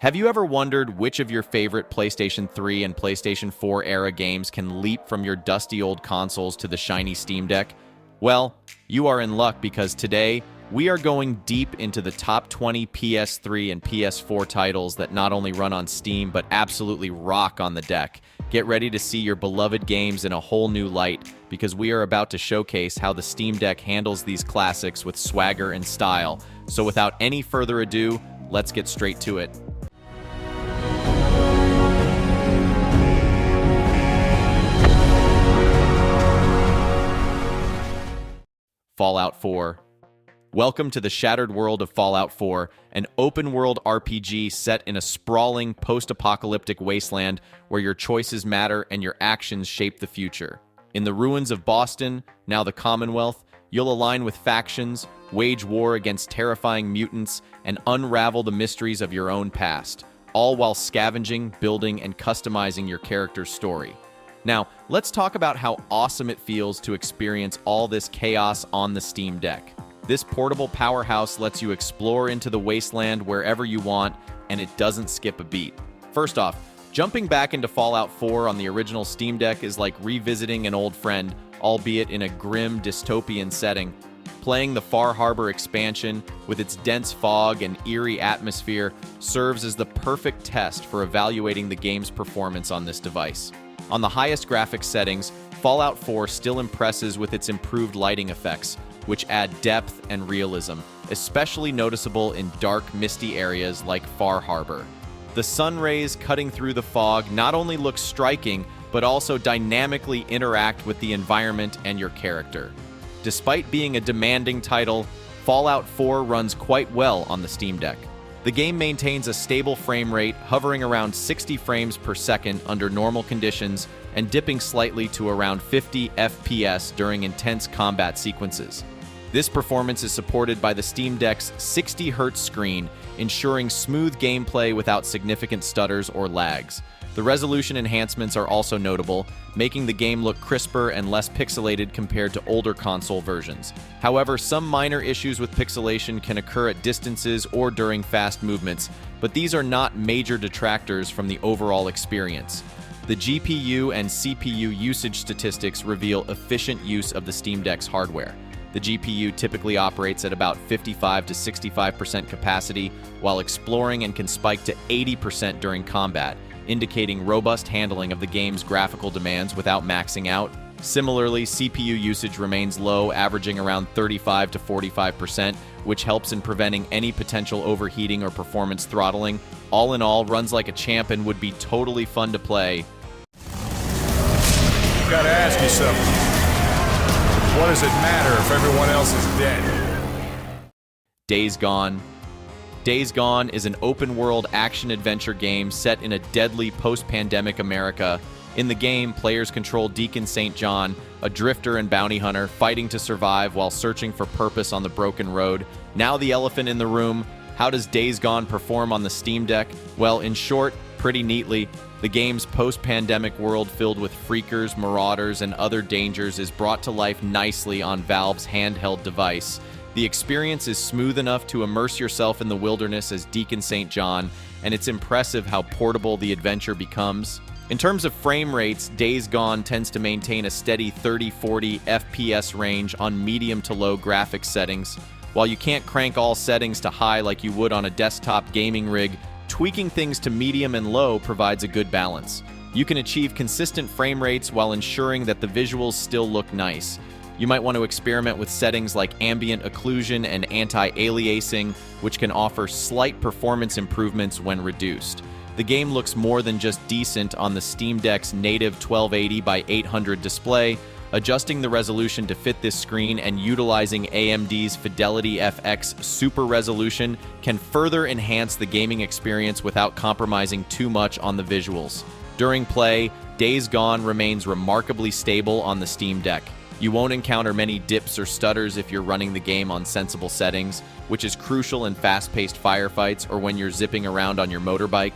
Have you ever wondered which of your favorite PlayStation 3 and PlayStation 4 era games can leap from your dusty old consoles to the shiny Steam Deck? Well, you are in luck because today we are going deep into the top 20 PS3 and PS4 titles that not only run on Steam but absolutely rock on the deck. Get ready to see your beloved games in a whole new light because we are about to showcase how the Steam Deck handles these classics with swagger and style. So without any further ado, let's get straight to it. Fallout 4. Welcome to the shattered world of Fallout 4, an open-world RPG set in a sprawling, post-apocalyptic wasteland where your choices matter and your actions shape the future. In the ruins of Boston, now the Commonwealth, you'll align with factions, wage war against terrifying mutants, and unravel the mysteries of your own past, all while scavenging, building, and customizing your character's story. Now, let's talk about how awesome it feels to experience all this chaos on the Steam Deck. This portable powerhouse lets you explore into the wasteland wherever you want, and it doesn't skip a beat. First off, jumping back into Fallout 4 on the original Steam Deck is like revisiting an old friend, albeit in a grim, dystopian setting. Playing the Far Harbor expansion, with its dense fog and eerie atmosphere, serves as the perfect test for evaluating the game's performance on this device. On the highest graphics settings, Fallout 4 still impresses with its improved lighting effects, which add depth and realism, especially noticeable in dark, misty areas like Far Harbor. The sun rays cutting through the fog not only look striking, but also dynamically interact with the environment and your character. Despite being a demanding title, Fallout 4 runs quite well on the Steam Deck. The game maintains a stable frame rate, hovering around 60 frames per second under normal conditions and dipping slightly to around 50 FPS during intense combat sequences. This performance is supported by the Steam Deck's 60Hz screen, ensuring smooth gameplay without significant stutters or lags. The resolution enhancements are also notable, making the game look crisper and less pixelated compared to older console versions. However, some minor issues with pixelation can occur at distances or during fast movements, but these are not major detractors from the overall experience. The GPU and CPU usage statistics reveal efficient use of the Steam Deck's hardware. The GPU typically operates at about 55 to 65% capacity, while exploring and can spike to 80% during combat, indicating robust handling of the game's graphical demands without maxing out. Similarly, CPU usage remains low, averaging around 35 to 45%, which helps in preventing any potential overheating or performance throttling. All in all, runs like a champ and would be totally fun to play. Gotta ask you something. What does it matter if everyone else is dead? Days Gone. Days Gone is an open-world action-adventure game set in a deadly post-pandemic America. In the game, players control Deacon St. John, a drifter and bounty hunter, fighting to survive while searching for purpose on the broken road. Now the elephant in the room, how does Days Gone perform on the Steam Deck? Well, in short, pretty neatly. The game's post-pandemic world filled with freakers, marauders, and other dangers is brought to life nicely on Valve's handheld device. The experience is smooth enough to immerse yourself in the wilderness as Deacon St. John, and it's impressive how portable the adventure becomes. In terms of frame rates, Days Gone tends to maintain a steady 30-40 FPS range on medium to low graphics settings. While you can't crank all settings to high like you would on a desktop gaming rig, tweaking things to medium and low provides a good balance. You can achieve consistent frame rates while ensuring that the visuals still look nice. You might want to experiment with settings like ambient occlusion and anti-aliasing, which can offer slight performance improvements when reduced. The game looks more than just decent on the Steam Deck's native 1280 by 800 display. Adjusting the resolution to fit this screen and utilizing AMD's Fidelity FX Super Resolution can further enhance the gaming experience without compromising too much on the visuals. During play, Days Gone remains remarkably stable on the Steam Deck. You won't encounter many dips or stutters if you're running the game on sensible settings, which is crucial in fast-paced firefights or when you're zipping around on your motorbike.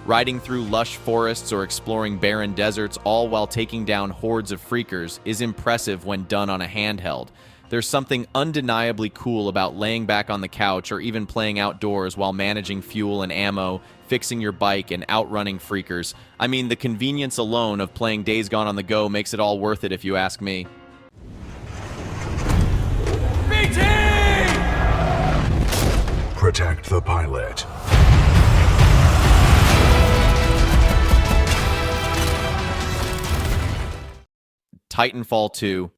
Riding through lush forests or exploring barren deserts, all while taking down hordes of freakers, is impressive when done on a handheld. There's something undeniably cool about laying back on the couch or even playing outdoors while managing fuel and ammo, fixing your bike, and outrunning freakers. I mean, the convenience alone of playing Days Gone on the go makes it all worth it if you ask me. BT! Protect the pilot. Titanfall 2.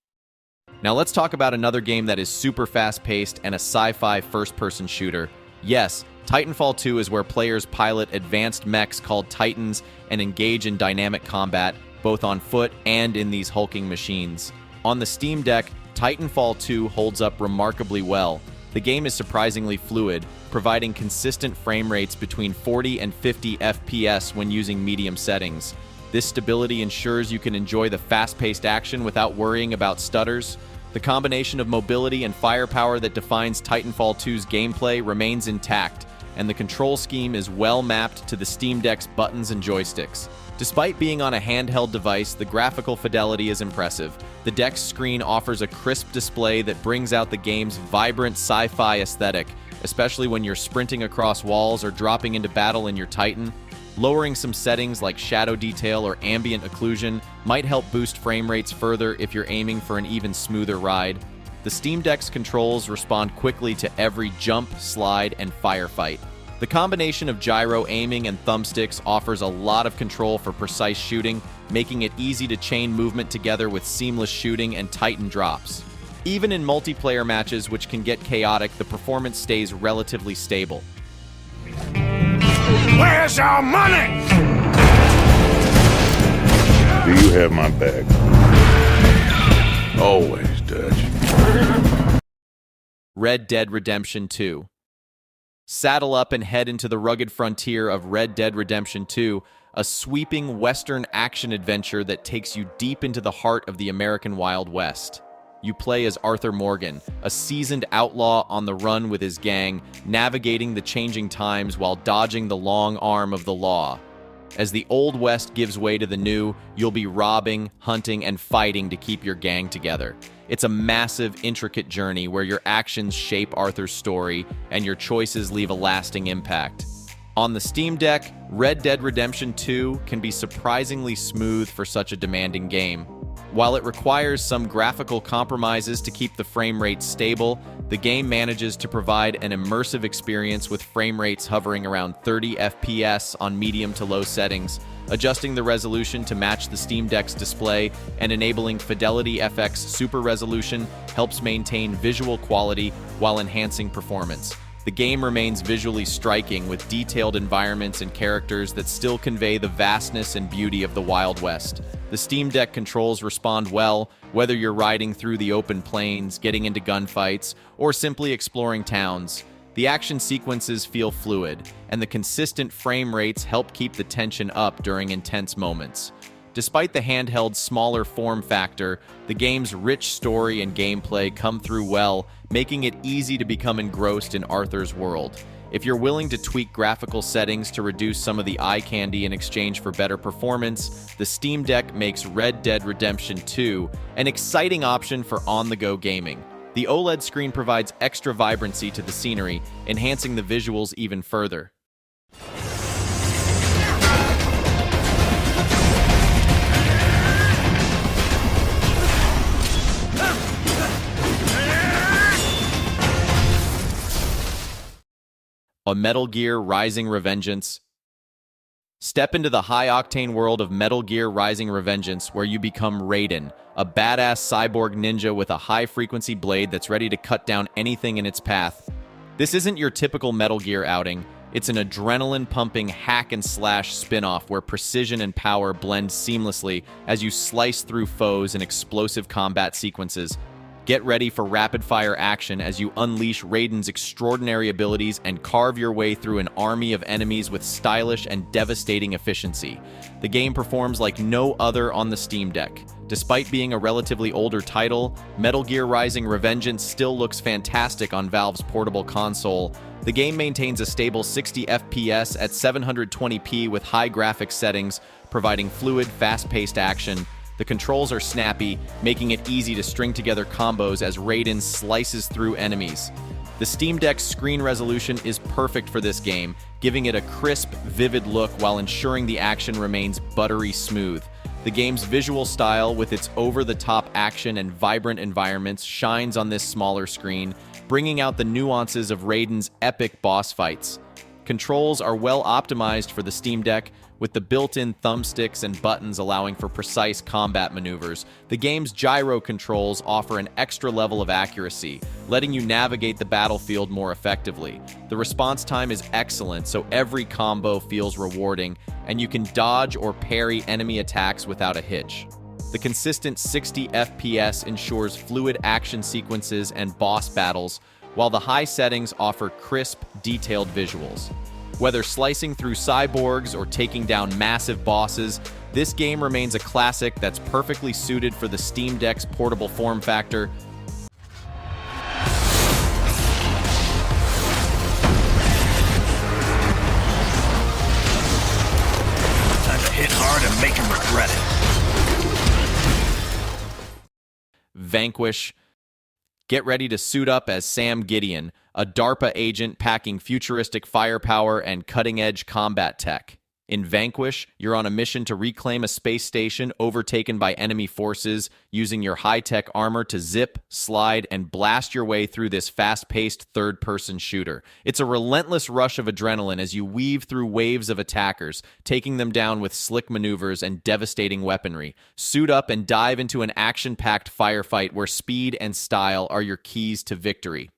Now let's talk about another game that is super fast-paced and a sci-fi first-person shooter. Yes, Titanfall 2 is where players pilot advanced mechs called Titans and engage in dynamic combat, both on foot and in these hulking machines. On the Steam Deck, Titanfall 2 holds up remarkably well. The game is surprisingly fluid, providing consistent frame rates between 40 and 50 FPS when using medium settings. This stability ensures you can enjoy the fast-paced action without worrying about stutters. The combination of mobility and firepower that defines Titanfall 2's gameplay remains intact, and the control scheme is well mapped to the Steam Deck's buttons and joysticks. Despite being on a handheld device, the graphical fidelity is impressive. The deck's screen offers a crisp display that brings out the game's vibrant sci-fi aesthetic, especially when you're sprinting across walls or dropping into battle in your Titan. Lowering some settings like shadow detail or ambient occlusion might help boost frame rates further if you're aiming for an even smoother ride. The Steam Deck's controls respond quickly to every jump, slide, and firefight. The combination of gyro aiming and thumbsticks offers a lot of control for precise shooting, making it easy to chain movement together with seamless shooting and Titan drops. Even in multiplayer matches, which can get chaotic, the performance stays relatively stable. Where's our money? Do you have my back? Always, Dutch. Red Dead Redemption 2. Saddle up and head into the rugged frontier of Red Dead Redemption 2, a sweeping Western action-adventure that takes you deep into the heart of the American Wild West. You play as Arthur Morgan, a seasoned outlaw on the run with his gang, navigating the changing times while dodging the long arm of the law. As the Old West gives way to the new, you'll be robbing, hunting, and fighting to keep your gang together. It's a massive, intricate journey where your actions shape Arthur's story and your choices leave a lasting impact. On the Steam Deck, Red Dead Redemption 2 can be surprisingly smooth for such a demanding game. While it requires some graphical compromises to keep the frame rate stable, the game manages to provide an immersive experience with frame rates hovering around 30 FPS on medium to low settings, adjusting the resolution to match the Steam Deck's display and enabling Fidelity FX Super Resolution helps maintain visual quality while enhancing performance. The game remains visually striking with detailed environments and characters that still convey the vastness and beauty of the Wild West. The Steam Deck controls respond well, whether you're riding through the open plains, getting into gunfights, or simply exploring towns. The action sequences feel fluid, and the consistent frame rates help keep the tension up during intense moments. Despite the handheld's smaller form factor, the game's rich story and gameplay come through well, making it easy to become engrossed in Arthur's world. If you're willing to tweak graphical settings to reduce some of the eye candy in exchange for better performance, the Steam Deck makes Red Dead Redemption 2 an exciting option for on-the-go gaming. The OLED screen provides extra vibrancy to the scenery, enhancing the visuals even further. A Metal Gear Rising Revengeance. Step into the high-octane world of Metal Gear Rising Revengeance, where you become Raiden, a badass cyborg ninja with a high-frequency blade that's ready to cut down anything in its path. This isn't your typical Metal Gear outing. It's an adrenaline-pumping hack-and-slash spin-off where precision and power blend seamlessly as you slice through foes in explosive combat sequences. Get ready for rapid-fire action as you unleash Raiden's extraordinary abilities and carve your way through an army of enemies with stylish and devastating efficiency. The game performs like no other on the Steam Deck. Despite being a relatively older title, Metal Gear Rising Revengeance still looks fantastic on Valve's portable console. The game maintains a stable 60 FPS at 720p with high graphics settings, providing fluid, fast-paced action. The controls are snappy, making it easy to string together combos as Raiden slices through enemies. The Steam Deck's screen resolution is perfect for this game, giving it a crisp, vivid look while ensuring the action remains buttery smooth. The game's visual style, with its over-the-top action and vibrant environments, shines on this smaller screen, bringing out the nuances of Raiden's epic boss fights. Controls are well optimized for the Steam Deck, with the built-in thumbsticks and buttons allowing for precise combat maneuvers. The game's gyro controls offer an extra level of accuracy, letting you navigate the battlefield more effectively. The response time is excellent, so every combo feels rewarding, and you can dodge or parry enemy attacks without a hitch. The consistent 60 FPS ensures fluid action sequences and boss battles, while the high settings offer crisp, detailed visuals. Whether slicing through cyborgs or taking down massive bosses, this game remains a classic that's perfectly suited for the Steam Deck's portable form factor. Time to hit hard and make him regret it. Vanquish. Get ready to suit up as Sam Gideon, a DARPA agent packing futuristic firepower and cutting-edge combat tech. In Vanquish, you're on a mission to reclaim a space station overtaken by enemy forces, using your high-tech armor to zip, slide, and blast your way through this fast-paced third-person shooter. It's a relentless rush of adrenaline as you weave through waves of attackers, taking them down with slick maneuvers and devastating weaponry. Suit up and dive into an action-packed firefight where speed and style are your keys to victory.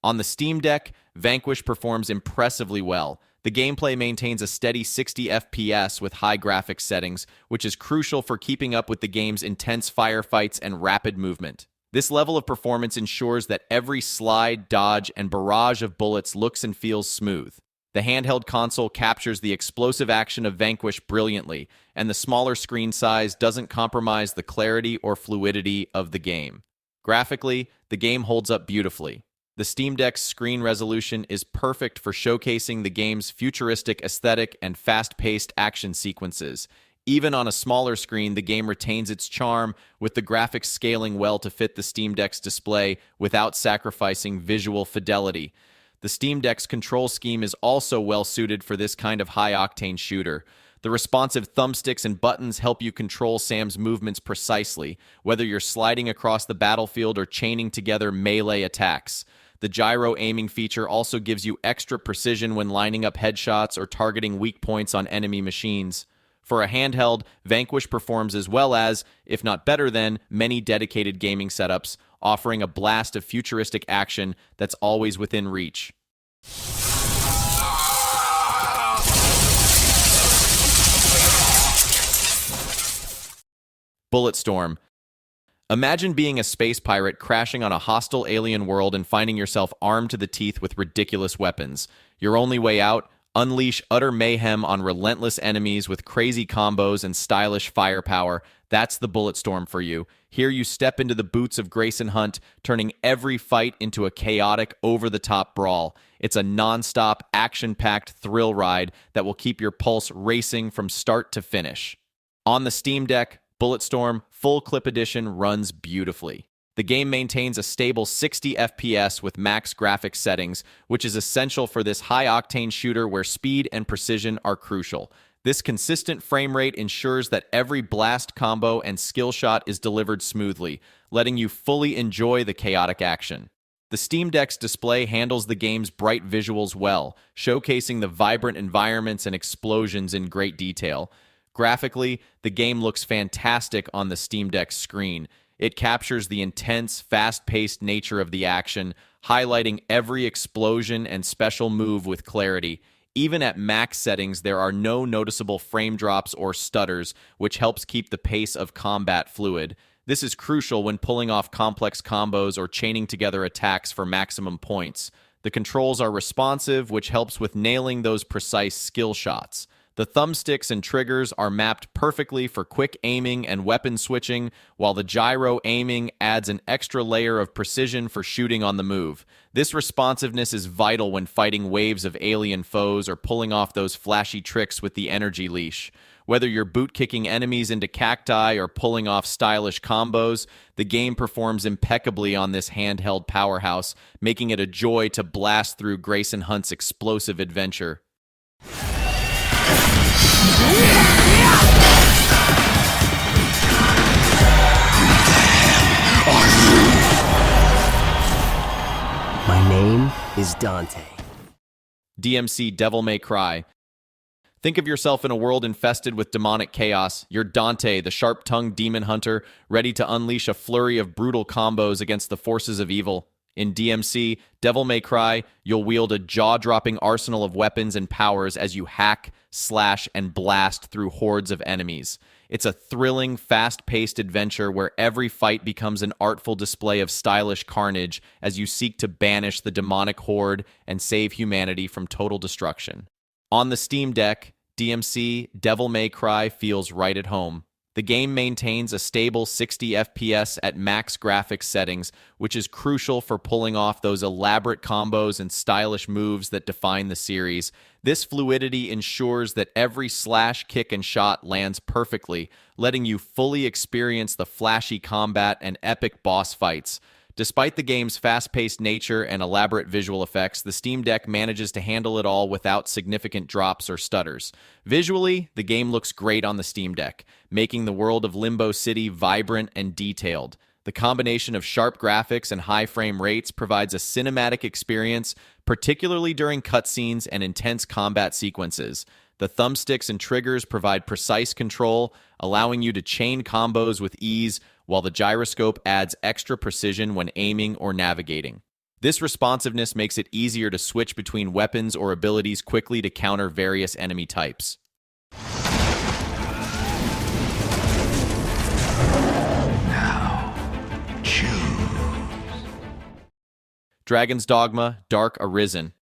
On the Steam Deck, Vanquish performs impressively well. The gameplay maintains a steady 60 FPS with high graphics settings, which is crucial for keeping up with the game's intense firefights and rapid movement. This level of performance ensures that every slide, dodge, and barrage of bullets looks and feels smooth. The handheld console captures the explosive action of Vanquish brilliantly, and the smaller screen size doesn't compromise the clarity or fluidity of the game. Graphically, the game holds up beautifully. The Steam Deck's screen resolution is perfect for showcasing the game's futuristic aesthetic and fast-paced action sequences. Even on a smaller screen, the game retains its charm, with the graphics scaling well to fit the Steam Deck's display without sacrificing visual fidelity. The Steam Deck's control scheme is also well-suited for this kind of high-octane shooter. The responsive thumbsticks and buttons help you control Sam's movements precisely, whether you're sliding across the battlefield or chaining together melee attacks. The gyro aiming feature also gives you extra precision when lining up headshots or targeting weak points on enemy machines. For a handheld, Vanquish performs as well as, if not better than, many dedicated gaming setups, offering a blast of futuristic action that's always within reach. Bulletstorm. Imagine being a space pirate crashing on a hostile alien world and finding yourself armed to the teeth with ridiculous weapons. Your only way out? Unleash utter mayhem on relentless enemies with crazy combos and stylish firepower. That's the Bulletstorm for you. Here you step into the boots of Grayson Hunt, turning every fight into a chaotic, over-the-top brawl. It's a non-stop, action-packed thrill ride that will keep your pulse racing from start to finish. On the Steam Deck, Bulletstorm Full Clip Edition runs beautifully. The game maintains a stable 60 FPS with max graphics settings, which is essential for this high-octane shooter where speed and precision are crucial. This consistent frame rate ensures that every blast combo and skill shot is delivered smoothly, letting you fully enjoy the chaotic action. The Steam Deck's display handles the game's bright visuals well, showcasing the vibrant environments and explosions in great detail. Graphically, the game looks fantastic on the Steam Deck's screen. It captures the intense, fast-paced nature of the action, highlighting every explosion and special move with clarity. Even at max settings, there are no noticeable frame drops or stutters, which helps keep the pace of combat fluid. This is crucial when pulling off complex combos or chaining together attacks for maximum points. The controls are responsive, which helps with nailing those precise skill shots. The thumbsticks and triggers are mapped perfectly for quick aiming and weapon switching, while the gyro aiming adds an extra layer of precision for shooting on the move. This responsiveness is vital when fighting waves of alien foes or pulling off those flashy tricks with the energy leash. Whether you're boot-kicking enemies into cacti or pulling off stylish combos, the game performs impeccably on this handheld powerhouse, making it a joy to blast through Grayson Hunt's explosive adventure. My name is Dante. DMC Devil May Cry. Think of yourself in a world infested with demonic chaos. You're Dante, the sharp-tongued demon hunter, ready to unleash a flurry of brutal combos against the forces of evil. In DMC Devil May Cry, you'll wield a jaw-dropping arsenal of weapons and powers as you hack, slash, and blast through hordes of enemies. It's a thrilling, fast-paced adventure where every fight becomes an artful display of stylish carnage as you seek to banish the demonic horde and save humanity from total destruction. On the Steam Deck, DMC Devil May Cry feels right at home. The game maintains a stable 60 FPS at max graphics settings, which is crucial for pulling off those elaborate combos and stylish moves that define the series. This fluidity ensures that every slash, kick, and shot lands perfectly, letting you fully experience the flashy combat and epic boss fights. Despite the game's fast-paced nature and elaborate visual effects, the Steam Deck manages to handle it all without significant drops or stutters. Visually, the game looks great on the Steam Deck, making the world of Limbo City vibrant and detailed. The combination of sharp graphics and high frame rates provides a cinematic experience, particularly during cutscenes and intense combat sequences. The thumbsticks and triggers provide precise control, allowing you to chain combos with ease, while the gyroscope adds extra precision when aiming or navigating. This responsiveness makes it easier to switch between weapons or abilities quickly to counter various enemy types. Dragon's Dogma Dark Arisen.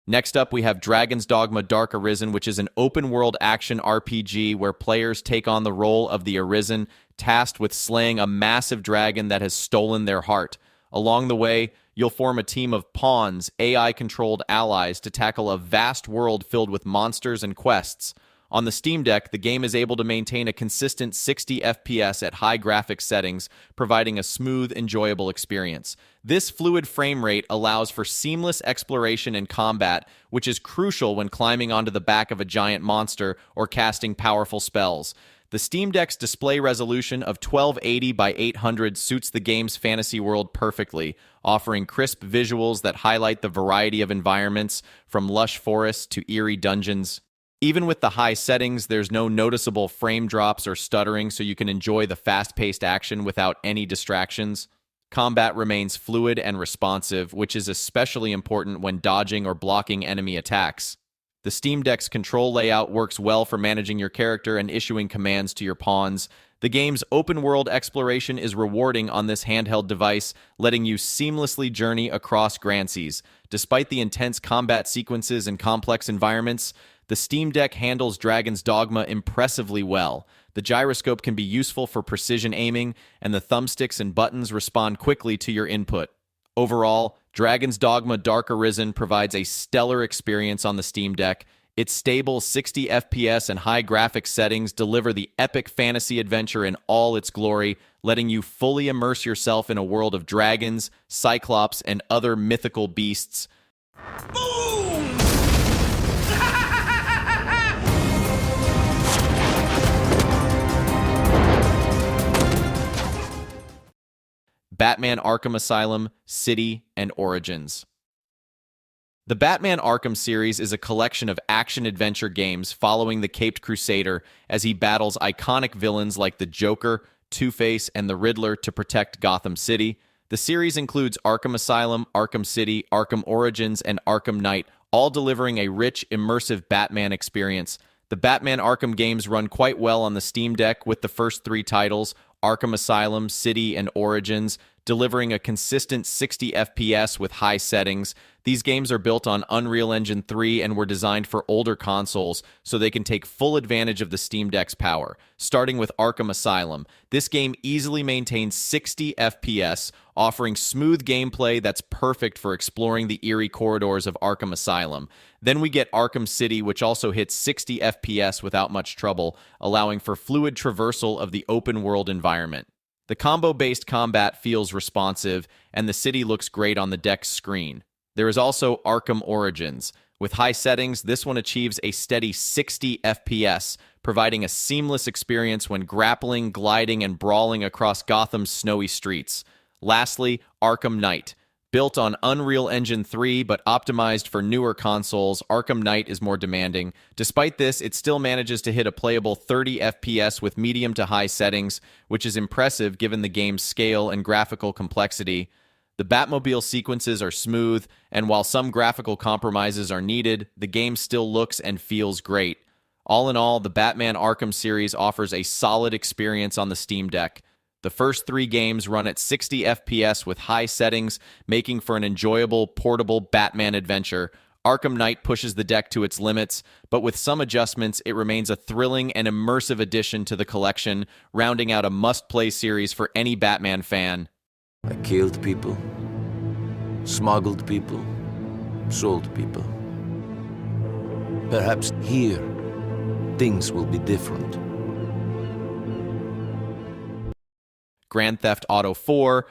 Next up, we have Dragon's Dogma Dark Arisen, which is an open-world action RPG where players take on the role of the Arisen, tasked with slaying a massive dragon that has stolen their heart. Along the way, you'll form a team of pawns, AI-controlled allies, to tackle a vast world filled with monsters and quests. On the Steam Deck, the game is able to maintain a consistent 60 FPS at high graphics settings, providing a smooth, enjoyable experience. This fluid frame rate allows for seamless exploration and combat, which is crucial when climbing onto the back of a giant monster or casting powerful spells. The Steam Deck's display resolution of 1280 by 800 suits the game's fantasy world perfectly, offering crisp visuals that highlight the variety of environments, from lush forests to eerie dungeons. Even with the high settings, there's no noticeable frame drops or stuttering, so you can enjoy the fast-paced action without any distractions. Combat remains fluid and responsive, which is especially important when dodging or blocking enemy attacks. The Steam Deck's control layout works well for managing your character and issuing commands to your pawns. The game's open-world exploration is rewarding on this handheld device, letting you seamlessly journey across Grandseas. Despite the intense combat sequences and complex environments, the Steam Deck handles Dragon's Dogma impressively well. The gyroscope can be useful for precision aiming, and the thumbsticks and buttons respond quickly to your input. Overall, Dragon's Dogma Dark Arisen provides a stellar experience on the Steam Deck. Its stable 60 FPS and high graphics settings deliver the epic fantasy adventure in all its glory, letting you fully immerse yourself in a world of dragons, cyclops, and other mythical beasts. Batman Arkham Asylum, City, and Origins. The Batman Arkham series is a collection of action-adventure games following the Caped Crusader as he battles iconic villains like the Joker, Two-Face, and the Riddler to protect Gotham City. The series includes Arkham Asylum, Arkham City, Arkham Origins, and Arkham Knight, all delivering a rich, immersive Batman experience. The Batman Arkham games run quite well on the Steam Deck, with the first three titles, Arkham Asylum, City, and Origins, delivering a consistent 60 FPS with high settings. These games are built on Unreal Engine 3 and were designed for older consoles so they can take full advantage of the Steam Deck's power. Starting with Arkham Asylum, this game easily maintains 60 FPS, offering smooth gameplay that's perfect for exploring the eerie corridors of Arkham Asylum. Then we get Arkham City, which also hits 60 FPS without much trouble, allowing for fluid traversal of the open-world environment. The combo-based combat feels responsive, and the city looks great on the deck's screen. There is also Arkham Origins. With high settings, this one achieves a steady 60 FPS, providing a seamless experience when grappling, gliding, and brawling across Gotham's snowy streets. Lastly, Arkham Knight. Built on Unreal Engine 3 but optimized for newer consoles, Arkham Knight is more demanding. Despite this, it still manages to hit a playable 30 FPS with medium to high settings, which is impressive given the game's scale and graphical complexity. The Batmobile sequences are smooth, and while some graphical compromises are needed, the game still looks and feels great. All in all, the Batman Arkham series offers a solid experience on the Steam Deck. The first 3 games run at 60 FPS with high settings, making for an enjoyable, portable Batman adventure. Arkham Knight pushes the deck to its limits, but with some adjustments, it remains a thrilling and immersive addition to the collection, rounding out a must-play series for any Batman fan. I killed people, smuggled people, sold people. Perhaps here, things will be different. Grand Theft Auto 4.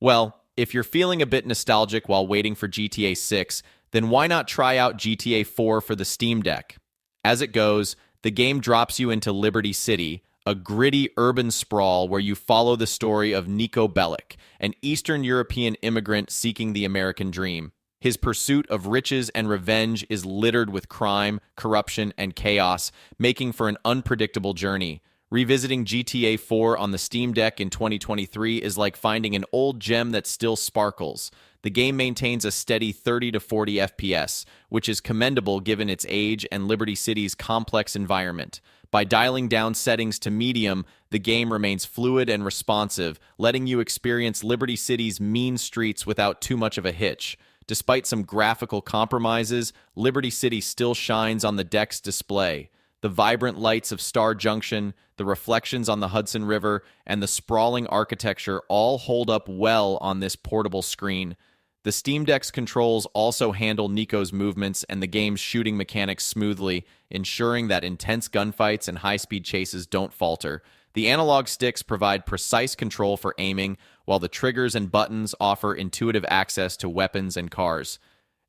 Well, if you're feeling a bit nostalgic while waiting for GTA 6, then why not try out GTA 4 for the Steam Deck? As it goes, the game drops you into Liberty City, a gritty urban sprawl where you follow the story of Nico Bellic, an Eastern European immigrant seeking the American dream. His pursuit of riches and revenge is littered with crime, corruption, and chaos, making for an unpredictable journey. Revisiting GTA 4 on the Steam Deck in 2023 is like finding an old gem that still sparkles. The game maintains a steady 30 to 40 FPS, which is commendable given its age and Liberty City's complex environment. By dialing down settings to medium, the game remains fluid and responsive, letting you experience Liberty City's mean streets without too much of a hitch. Despite some graphical compromises, Liberty City still shines on the deck's display. The vibrant lights of Star Junction, the reflections on the Hudson River, and the sprawling architecture all hold up well on this portable screen. The Steam Deck's controls also handle Nico's movements and the game's shooting mechanics smoothly, ensuring that intense gunfights and high-speed chases don't falter. The analog sticks provide precise control for aiming, while the triggers and buttons offer intuitive access to weapons and cars.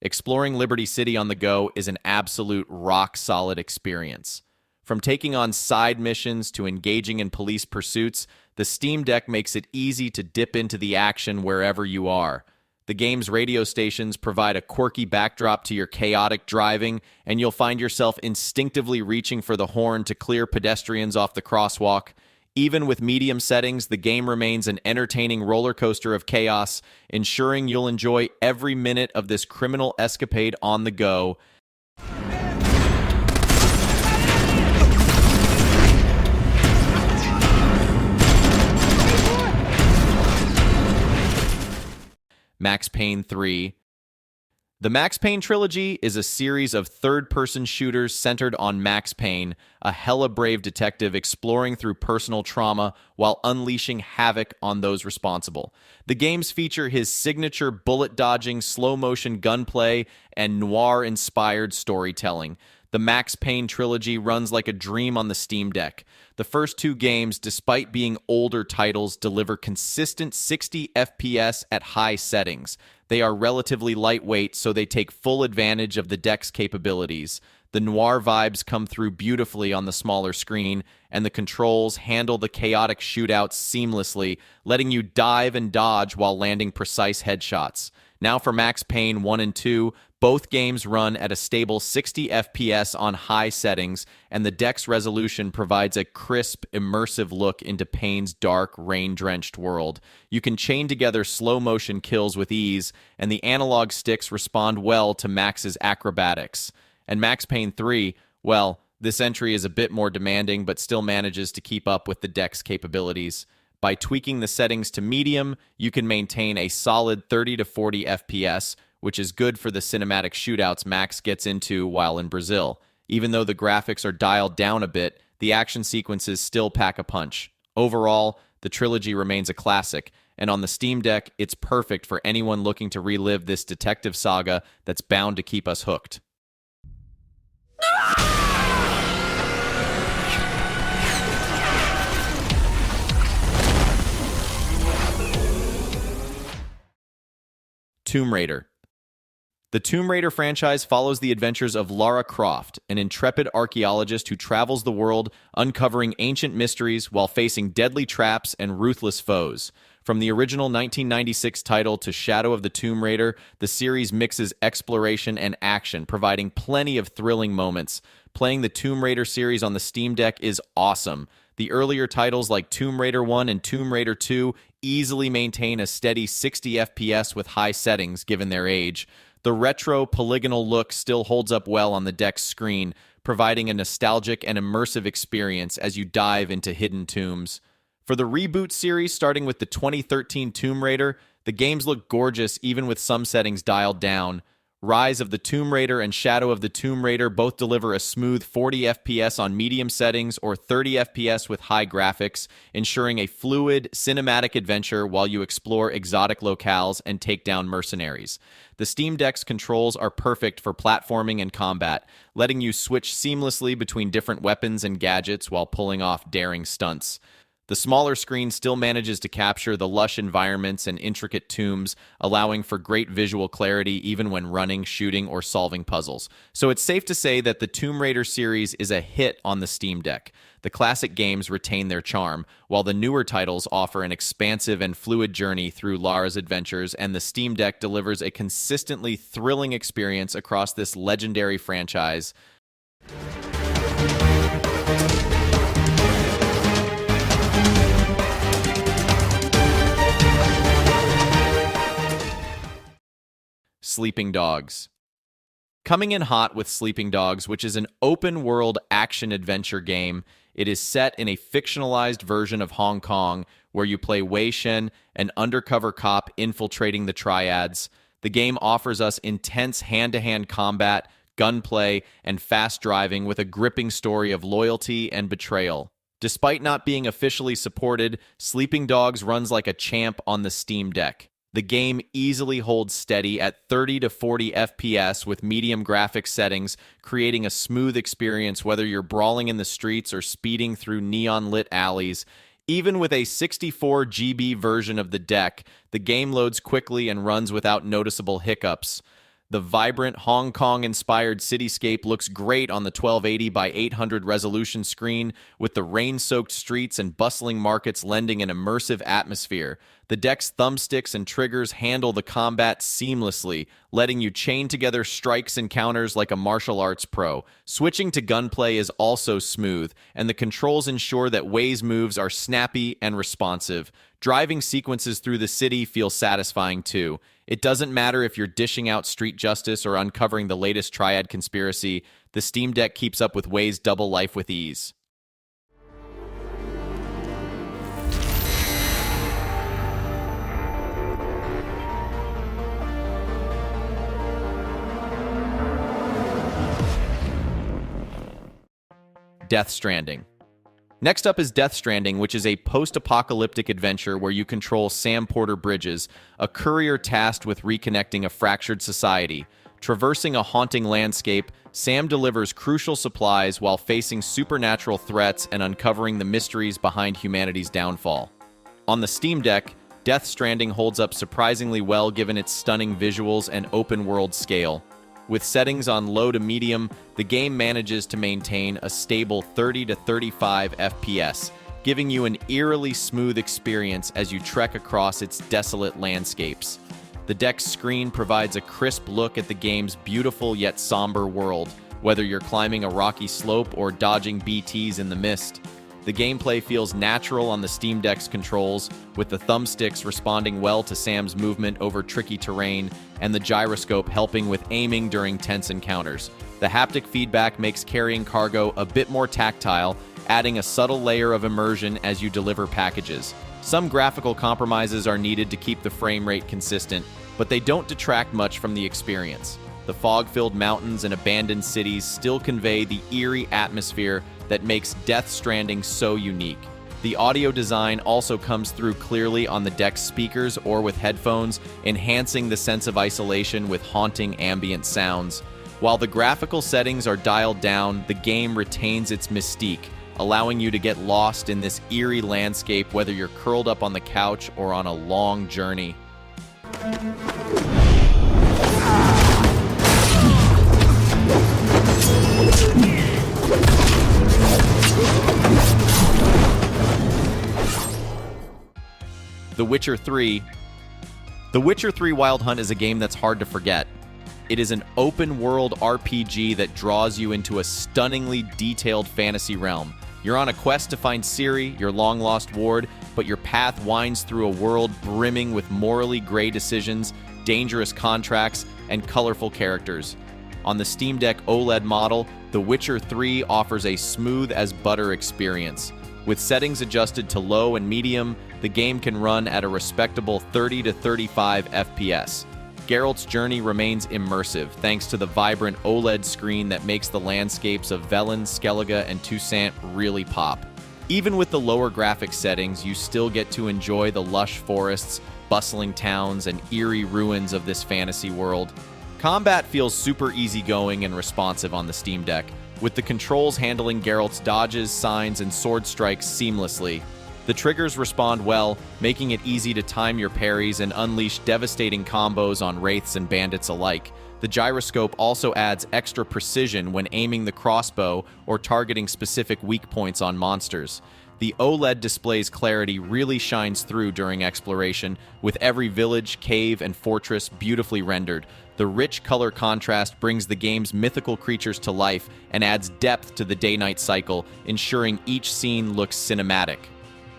Exploring Liberty City on the go is an absolute rock-solid experience. From taking on side missions to engaging in police pursuits, the Steam Deck makes it easy to dip into the action wherever you are. The game's radio stations provide a quirky backdrop to your chaotic driving, and you'll find yourself instinctively reaching for the horn to clear pedestrians off the crosswalk. Even with medium settings, the game remains an entertaining roller coaster of chaos, ensuring you'll enjoy every minute of this criminal escapade on the go. Max Payne 3. The Max Payne trilogy is a series of third-person shooters centered on Max Payne, a hella brave detective exploring through personal trauma while unleashing havoc on those responsible. The games feature his signature bullet-dodging, slow-motion gunplay, and noir-inspired storytelling. The Max Payne trilogy runs like a dream on the Steam Deck. The first 2 games, despite being older titles, deliver consistent 60 FPS at high settings. They are relatively lightweight, so they take full advantage of the deck's capabilities. The noir vibes come through beautifully on the smaller screen, and the controls handle the chaotic shootouts seamlessly, letting you dive and dodge while landing precise headshots. Now for Max Payne 1 and 2, both games run at a stable 60 FPS on high settings, and the deck's resolution provides a crisp, immersive look into Payne's dark, rain-drenched world. You can chain together slow-motion kills with ease, and the analog sticks respond well to Max's acrobatics. And Max Payne 3, well, this entry is a bit more demanding, but still manages to keep up with the deck's capabilities. By tweaking the settings to medium, you can maintain a solid 30 to 40 FPS, which is good for the cinematic shootouts Max gets into while in Brazil. Even though the graphics are dialed down a bit, the action sequences still pack a punch. Overall, the trilogy remains a classic, and on the Steam Deck, it's perfect for anyone looking to relive this detective saga that's bound to keep us hooked. Tomb Raider. The Tomb Raider franchise follows the adventures of Lara Croft, an intrepid archaeologist who travels the world uncovering ancient mysteries while facing deadly traps and ruthless foes. From the original 1996 title to Shadow of the Tomb Raider, the series mixes exploration and action, providing plenty of thrilling moments. Playing the Tomb Raider series on the Steam Deck is awesome. The earlier titles like Tomb Raider 1 and Tomb Raider 2 easily maintain a steady 60 FPS with high settings given their age. The retro polygonal look still holds up well on the deck's screen, providing a nostalgic and immersive experience as you dive into hidden tombs. For the reboot series, starting with the 2013 Tomb Raider, the games look gorgeous even with some settings dialed down. Rise of the Tomb Raider and Shadow of the Tomb Raider both deliver a smooth 40 FPS on medium settings or 30 FPS with high graphics, ensuring a fluid, cinematic adventure while you explore exotic locales and take down mercenaries. The Steam Deck's controls are perfect for platforming and combat, letting you switch seamlessly between different weapons and gadgets while pulling off daring stunts. The smaller screen still manages to capture the lush environments and intricate tombs, allowing for great visual clarity even when running, shooting, or solving puzzles. So it's safe to say that the Tomb Raider series is a hit on the Steam Deck. The classic games retain their charm, while the newer titles offer an expansive and fluid journey through Lara's adventures, and the Steam Deck delivers a consistently thrilling experience across this legendary franchise. Sleeping Dogs. Coming in hot with Sleeping Dogs, which is an open-world action-adventure game. It is set in a fictionalized version of Hong Kong, where you play Wei Shen, an undercover cop infiltrating the triads. The game offers us intense hand-to-hand combat, gunplay, and fast driving with a gripping story of loyalty and betrayal. Despite not being officially supported, Sleeping Dogs runs like a champ on the Steam Deck. The game easily holds steady at 30 to 40 FPS with medium graphics settings, creating a smooth experience whether you're brawling in the streets or speeding through neon-lit alleys. Even with a 64 GB version of the deck, the game loads quickly and runs without noticeable hiccups. The vibrant Hong Kong-inspired cityscape looks great on the 1280 by 800 resolution screen, with the rain-soaked streets and bustling markets lending an immersive atmosphere. The deck's thumbsticks and triggers handle the combat seamlessly, letting you chain together strikes and counters like a martial arts pro. Switching to gunplay is also smooth, and the controls ensure that Wei's moves are snappy and responsive. Driving sequences through the city feel satisfying too. It doesn't matter if you're dishing out street justice or uncovering the latest triad conspiracy, the Steam Deck keeps up with Wei's double life with ease. Death Stranding. Next up is Death Stranding, which is a post-apocalyptic adventure where you control Sam Porter Bridges, a courier tasked with reconnecting a fractured society. Traversing a haunting landscape, Sam delivers crucial supplies while facing supernatural threats and uncovering the mysteries behind humanity's downfall. On the Steam Deck, Death Stranding holds up surprisingly well given its stunning visuals and open-world scale. With settings on low to medium, the game manages to maintain a stable 30 to 35 FPS, giving you an eerily smooth experience as you trek across its desolate landscapes. The deck's screen provides a crisp look at the game's beautiful yet somber world, whether you're climbing a rocky slope or dodging BTs in the mist. The gameplay feels natural on the Steam Deck's controls, with the thumbsticks responding well to Sam's movement over tricky terrain, and the gyroscope helping with aiming during tense encounters. The haptic feedback makes carrying cargo a bit more tactile, adding a subtle layer of immersion as you deliver packages. Some graphical compromises are needed to keep the frame rate consistent, but they don't detract much from the experience. The fog-filled mountains and abandoned cities still convey the eerie atmosphere that makes Death Stranding so unique. The audio design also comes through clearly on the deck's speakers or with headphones, enhancing the sense of isolation with haunting ambient sounds. While the graphical settings are dialed down, the game retains its mystique, allowing you to get lost in this eerie landscape whether you're curled up on the couch or on a long journey. The Witcher 3. The Witcher 3 Wild Hunt is a game that's hard to forget. It is an open-world RPG that draws you into a stunningly detailed fantasy realm. You're on a quest to find Ciri, your long-lost ward, but your path winds through a world brimming with morally gray decisions, dangerous contracts, and colorful characters. On the Steam Deck OLED model, The Witcher 3 offers a smooth-as-butter experience. With settings adjusted to low and medium, the game can run at a respectable 30 to 35 FPS. Geralt's journey remains immersive thanks to the vibrant OLED screen that makes the landscapes of Velen, Skellige, and Toussaint really pop. Even with the lower graphics settings, you still get to enjoy the lush forests, bustling towns, and eerie ruins of this fantasy world. Combat feels super easygoing and responsive on the Steam Deck, with the controls handling Geralt's dodges, signs, and sword strikes seamlessly. The triggers respond well, making it easy to time your parries and unleash devastating combos on wraiths and bandits alike. The gyroscope also adds extra precision when aiming the crossbow or targeting specific weak points on monsters. The OLED display's clarity really shines through during exploration, with every village, cave, and fortress beautifully rendered. The rich color contrast brings the game's mythical creatures to life and adds depth to the day-night cycle, ensuring each scene looks cinematic.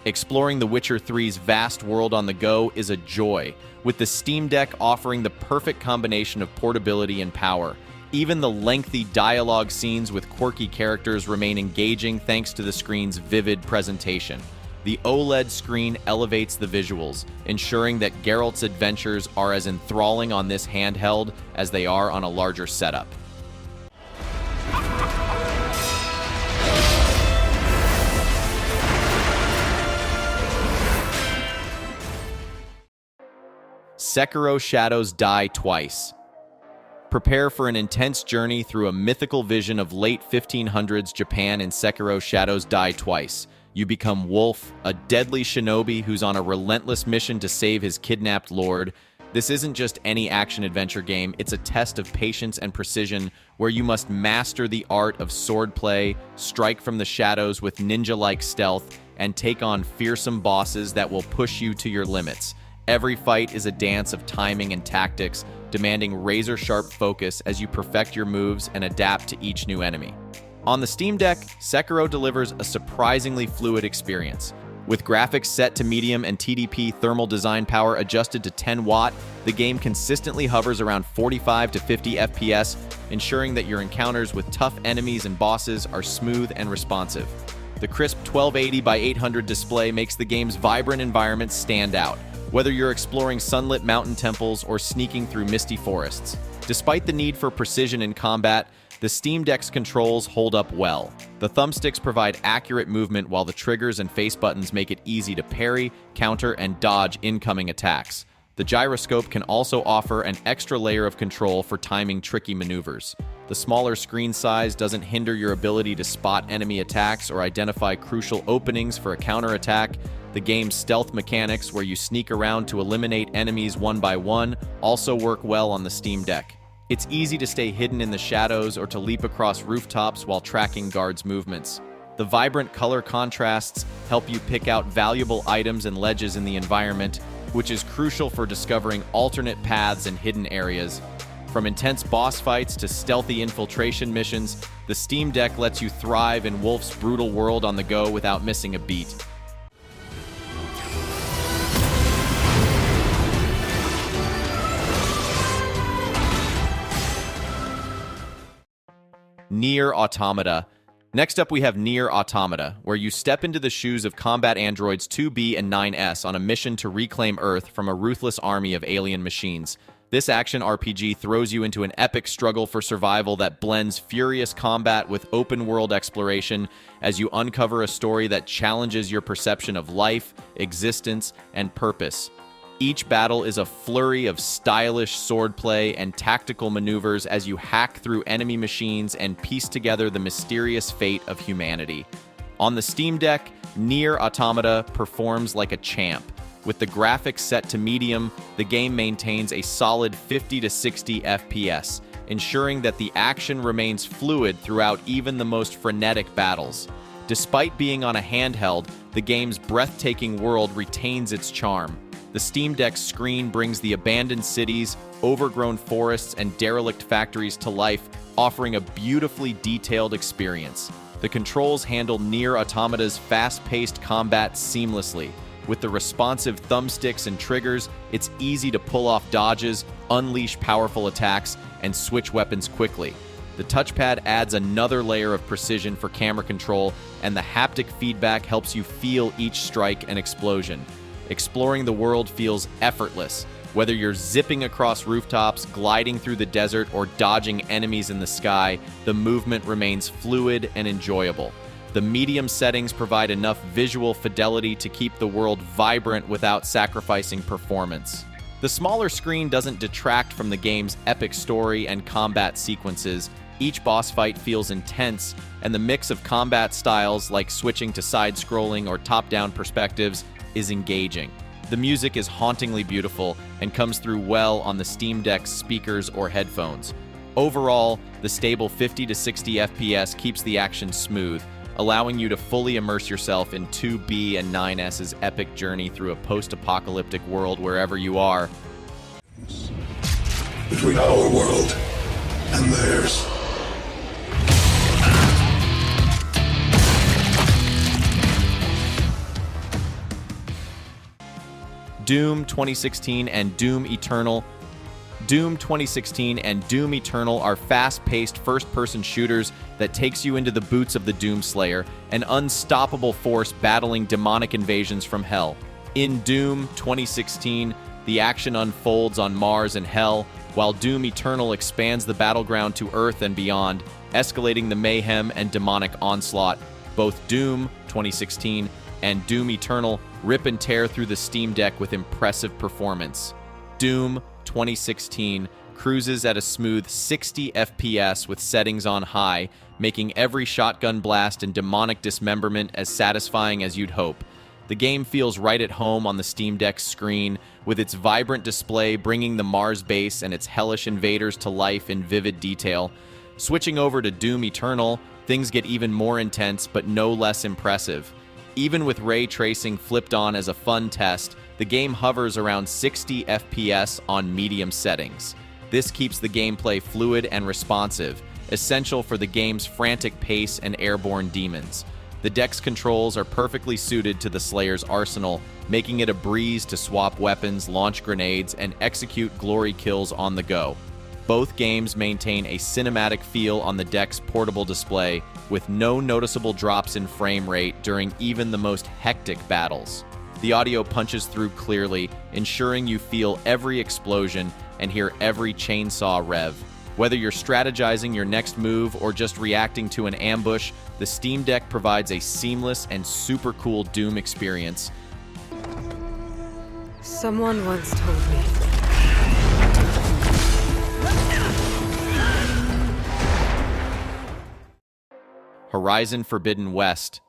Exploring The Witcher 3's vast world on the go is a joy, with the Steam Deck offering the perfect combination of portability and power. Even the lengthy dialogue scenes with quirky characters remain engaging thanks to the screen's vivid presentation. The OLED screen elevates the visuals, ensuring that Geralt's adventures are as enthralling on this handheld as they are on a larger setup. Sekiro: Shadows Die Twice. Prepare for an intense journey through a mythical vision of late 1500s Japan in Sekiro: Shadows Die Twice. You become Wolf, a deadly shinobi who's on a relentless mission to save his kidnapped lord. This isn't just any action-adventure game, it's a test of patience and precision where you must master the art of swordplay, strike from the shadows with ninja-like stealth, and take on fearsome bosses that will push you to your limits. Every fight is a dance of timing and tactics, demanding razor-sharp focus as you perfect your moves and adapt to each new enemy. On the Steam Deck, Sekiro delivers a surprisingly fluid experience. With graphics set to medium and TDP thermal design power adjusted to 10 watt, the game consistently hovers around 45 to 50 FPS, ensuring that your encounters with tough enemies and bosses are smooth and responsive. The crisp 1280 by 800 display makes the game's vibrant environment stand out, whether you're exploring sunlit mountain temples or sneaking through misty forests. Despite the need for precision in combat, the Steam Deck's controls hold up well. The thumbsticks provide accurate movement while the triggers and face buttons make it easy to parry, counter, and dodge incoming attacks. The gyroscope can also offer an extra layer of control for timing tricky maneuvers. The smaller screen size doesn't hinder your ability to spot enemy attacks or identify crucial openings for a counterattack. The game's stealth mechanics, where you sneak around to eliminate enemies one by one, also work well on the Steam Deck. It's easy to stay hidden in the shadows or to leap across rooftops while tracking guards' movements. The vibrant color contrasts help you pick out valuable items and ledges in the environment, which is crucial for discovering alternate paths and hidden areas. From intense boss fights to stealthy infiltration missions, the Steam Deck lets you thrive in Wolf's brutal world on the go without missing a beat. Nier Automata. Next up, we have Nier Automata, where you step into the shoes of combat androids 2B and 9S on a mission to reclaim Earth from a ruthless army of alien machines. This action RPG throws you into an epic struggle for survival that blends furious combat with open-world exploration as you uncover a story that challenges your perception of life, existence, and purpose. Each battle is a flurry of stylish swordplay and tactical maneuvers as you hack through enemy machines and piece together the mysterious fate of humanity. On the Steam Deck, Nier Automata performs like a champ. With the graphics set to medium, the game maintains a solid 50 to 60 FPS, ensuring that the action remains fluid throughout even the most frenetic battles. Despite being on a handheld, the game's breathtaking world retains its charm. The Steam Deck's screen brings the abandoned cities, overgrown forests, and derelict factories to life, offering a beautifully detailed experience. The controls handle Nier Automata's fast-paced combat seamlessly. With the responsive thumbsticks and triggers, it's easy to pull off dodges, unleash powerful attacks, and switch weapons quickly. The touchpad adds another layer of precision for camera control, and the haptic feedback helps you feel each strike and explosion. Exploring the world feels effortless. Whether you're zipping across rooftops, gliding through the desert, or dodging enemies in the sky, the movement remains fluid and enjoyable. The medium settings provide enough visual fidelity to keep the world vibrant without sacrificing performance. The smaller screen doesn't detract from the game's epic story and combat sequences. Each boss fight feels intense, and the mix of combat styles, like switching to side-scrolling or top-down perspectives, is engaging. The music is hauntingly beautiful and comes through well on the Steam Deck's speakers or headphones. Overall, the stable 50 to 60 FPS keeps the action smooth, allowing you to fully immerse yourself in 2B and 9S's epic journey through a post-apocalyptic world wherever you are. Between our world and theirs. Doom 2016 and Doom Eternal. Doom 2016 and Doom Eternal are fast-paced first-person shooters that takes you into the boots of the Doomslayer, an unstoppable force battling demonic invasions from hell. In Doom 2016, the action unfolds on Mars and Hell, while Doom Eternal expands the battleground to Earth and beyond, escalating the mayhem and demonic onslaught. Both Doom 2016 and Doom Eternal rip and tear through the Steam Deck with impressive performance. Doom 2016 cruises at a smooth 60 FPS with settings on high, making every shotgun blast and demonic dismemberment as satisfying as you'd hope. The game feels right at home on the Steam Deck's screen, with its vibrant display bringing the Mars base and its hellish invaders to life in vivid detail. Switching over to Doom Eternal, things get even more intense but no less impressive. Even with ray tracing flipped on as a fun test, the game hovers around 60 FPS on medium settings. This keeps the gameplay fluid and responsive, essential for the game's frantic pace and airborne demons. The deck's controls are perfectly suited to the Slayer's arsenal, making it a breeze to swap weapons, launch grenades, and execute glory kills on the go. Both games maintain a cinematic feel on the deck's portable display, with no noticeable drops in frame rate during even the most hectic battles. The audio punches through clearly, ensuring you feel every explosion and hear every chainsaw rev. Whether you're strategizing your next move or just reacting to an ambush, the Steam Deck provides a seamless and super cool Doom experience. Someone once told me. Horizon Forbidden West.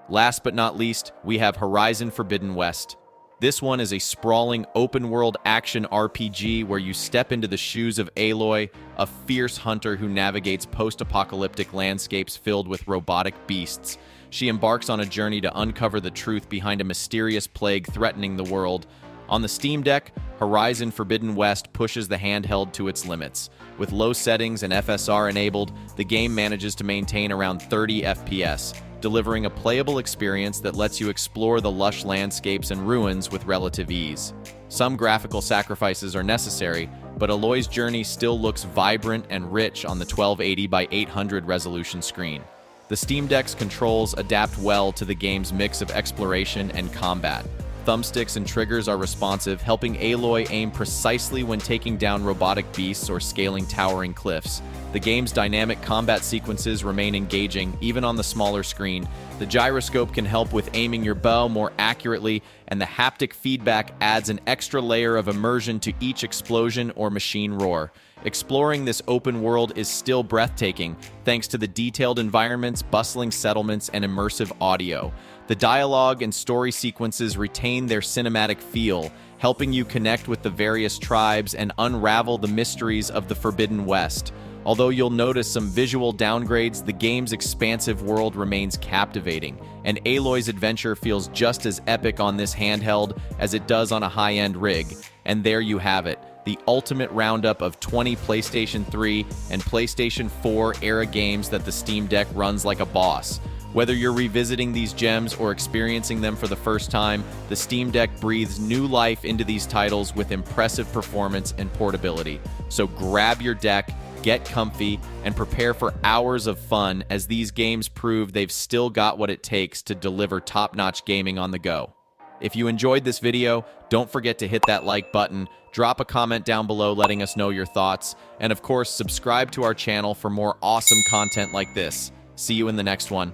Last but not least, we have Horizon Forbidden West. This one is a sprawling open-world action RPG where you step into the shoes of Aloy, a fierce hunter who navigates post-apocalyptic landscapes filled with robotic beasts. She embarks on a journey to uncover the truth behind a mysterious plague threatening the world. On the Steam Deck, Horizon Forbidden West pushes the handheld to its limits. With low settings and FSR enabled, the game manages to maintain around 30 FPS, delivering a playable experience that lets you explore the lush landscapes and ruins with relative ease. Some graphical sacrifices are necessary, but Aloy's journey still looks vibrant and rich on the 1280 by 800 resolution screen. The Steam Deck's controls adapt well to the game's mix of exploration and combat. Thumbsticks and triggers are responsive, helping Aloy aim precisely when taking down robotic beasts or scaling towering cliffs. The game's dynamic combat sequences remain engaging, even on the smaller screen. The gyroscope can help with aiming your bow more accurately, and the haptic feedback adds an extra layer of immersion to each explosion or machine roar. Exploring this open world is still breathtaking, thanks to the detailed environments, bustling settlements, and immersive audio. The dialogue and story sequences retain their cinematic feel, helping you connect with the various tribes and unravel the mysteries of the Forbidden West. Although you'll notice some visual downgrades, the game's expansive world remains captivating, and Aloy's adventure feels just as epic on this handheld as it does on a high-end rig. And there you have it, the ultimate roundup of 20 PlayStation 3 and PlayStation 4 era games that the Steam Deck runs like a boss. Whether you're revisiting these gems or experiencing them for the first time, the Steam Deck breathes new life into these titles with impressive performance and portability. So grab your deck, get comfy, and prepare for hours of fun as these games prove they've still got what it takes to deliver top-notch gaming on the go. If you enjoyed this video, don't forget to hit that like button, drop a comment down below letting us know your thoughts, and of course, subscribe to our channel for more awesome content like this. See you in the next one.